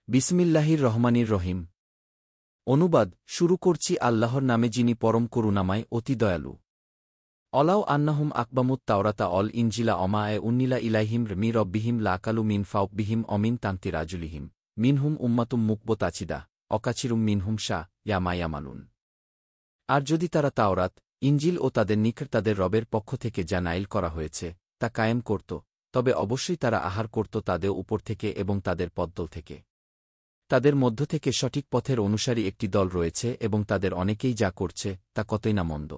বিসমিল্লাহির রহমানির রহিম। অনুবাদ শুরু করছি আল্লাহর নামে যিনি পরম করুণাময় অতি দয়ালু। অলাও আন্নাহুম আকবামুত তাওরাতা অল ইনজিলা অমায়ে উন্নিলা ইলাইহিম মি রব্বিহিম লাকালু মিন ফাওকবিহিম অমিন তান্তি রাজুলিহিম মিনহুম উম্মাতুম মুকবতাচিদা অকাচিরুম মিনহুম শাহ ইয়ামায়ামালুন। আর যদি তারা তাওরাত ইনজিল ও তাদের নিকট তাদের রবের পক্ষ থেকে যা নাইল করা হয়েছে তা কায়েম করত, তবে অবশ্যই তারা আহার করত তাদের উপর থেকে এবং তাদের পদ্দল থেকে। তাদের মধ্য থেকে সঠিক পথের অনুসারী একটি দল রয়েছে এবং তাদের অনেকেই যা করছে তা কতই না মন্দ।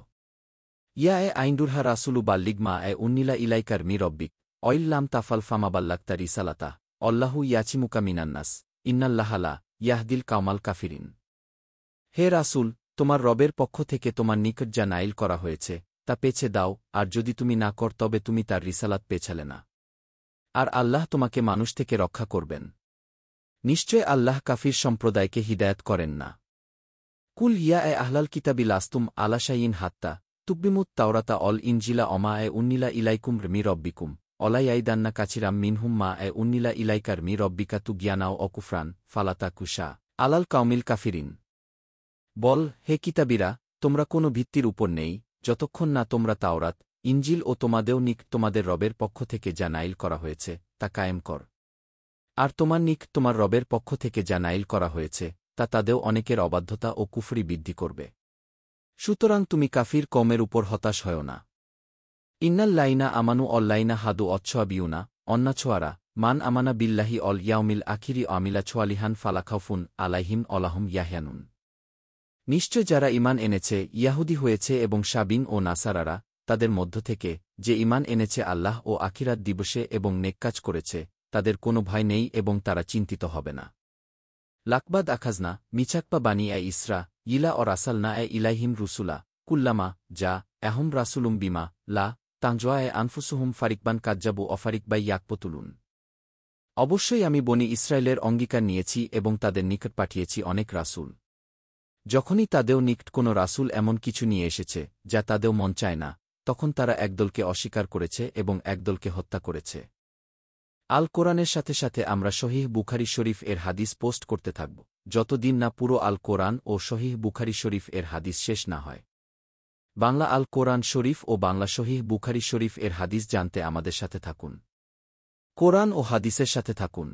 ইয়া এ আইন্ডুরহা রাসুলু বাল্লিগ মা এ উন্নিলা ইলাইকার মি রব্বিক অইল্লাম তাফাল ফামাবাল্লাক্তা রিসালাতা অল্লাহু ইয়াচিমুকা মিনান্নাস ইন্নাল্লাহালা ইয়াহদিল কামাল কাফিরিন। হে রাসূল, তোমার রবের পক্ষ থেকে তোমার নিকট যা নাইল করা হয়েছে তা পেছে দাও, আর যদি তুমি না কর তবে তুমি তার রিসালাত পেছালে না। আর আল্লাহ তোমাকে মানুষ থেকে রক্ষা করবেন। নিশ্চয় আল্লাহ কাফির সম্প্রদায়কে হিদায়াত করেন না। কুল ইয়া এ আহলাল কিতাবি লাস্তুম আলা শাইইন হাত্তা তুকবিমুত তাওরাতা অল ইনজিলা অমা এ উন্নিলা ইলাইকুম মি রব্বিকুম অলাইয়াইদান্না কাচিরাম মিনহুম মা এ উন্নিলা ইলাইকার মি রব্বিকা তুগিয়ানাও অকুফরান ফালাতা কুশা আলাল কাউমিল কাফিরিন। বল, হে কিতাবীরা, তোমরা কোনো ভিত্তির উপর নেই যতক্ষণ না তোমরা তাওরাত ইনজিল ও তোমাদেও নিক তোমাদের রবের পক্ষ থেকে যা নাইল করা হয়েছে তা কায়েম কর। আর তোমার নিক তোমার রবের পক্ষ থেকে যা নাইল করা হয়েছে তা তাদেও অনেকের অবাধ্যতা ও কুফরি বৃদ্ধি করবে। সুতরাং তুমি কাফির কওমের উপর হতাশ হয় না। ইন্নাল্লাইনা আমানু অল্লাইনা হাদু অচ্ছাবিউনা অন্নাছোয়ারা মান আমানা বিল্লাহি অল ইয়াউমিল আখিরি আমিলা ছোয়ালিহান ফালাখাউফুন আলাইহিম অলাহুম ইয়াহয়ানুন। নিশ্চয় যারা ঈমান এনেছে ইয়াহুদি হয়েছে এবং সাবিন ও নাসারারা তাদের মধ্য থেকে যে ঈমান এনেছে আল্লাহ ও আখিরাত দিবসে এবং নেককাজ করেছে তাদের কোনো ভয় নেই এবং তারা চিন্তিত হবে না। লাকবাদ আখাজনা মিছাকপা বানি এ ইসরা ইলা অ রাসালনা এ ইলাইহিম রুসুলা কুল্লামা যা এহম রাসুলুম বিমা লা তাঁজোয়া এ আনফুসুহুম ফারিকবান কাজ্জাবু অফারিকবাই ইয়াকপতুলুন। অবশ্যই আমি বনি ইসরায়েলের অঙ্গীকার নিয়েছি এবং তাদের নিকট পাঠিয়েছি অনেক রাসূল। যখনই তাদেও নিকট কোনো রাসূল এমন কিছু নিয়ে এসেছে যা তাদেও মন চায় না, তখন তারা একদলকে অস্বীকার করেছে এবং একদলকে হত্যা করেছে। আল কোরআনের সাথে সাথে আমরা সহিহ বুখারী শরীফ এর হাদিস পোস্ট করতে থাকব যতদিন না পুরো আল কোরআন ও সহিহ বুখারী শরীফ এর হাদিস শেষ না হয়। বাংলা আল কোরআন শরীফ ও বাংলা সহিহ বুখারী শরীফ এর হাদিস জানতে আমাদের সাথে থাকুন। কোরআন ও হাদিসের সাথে থাকুন।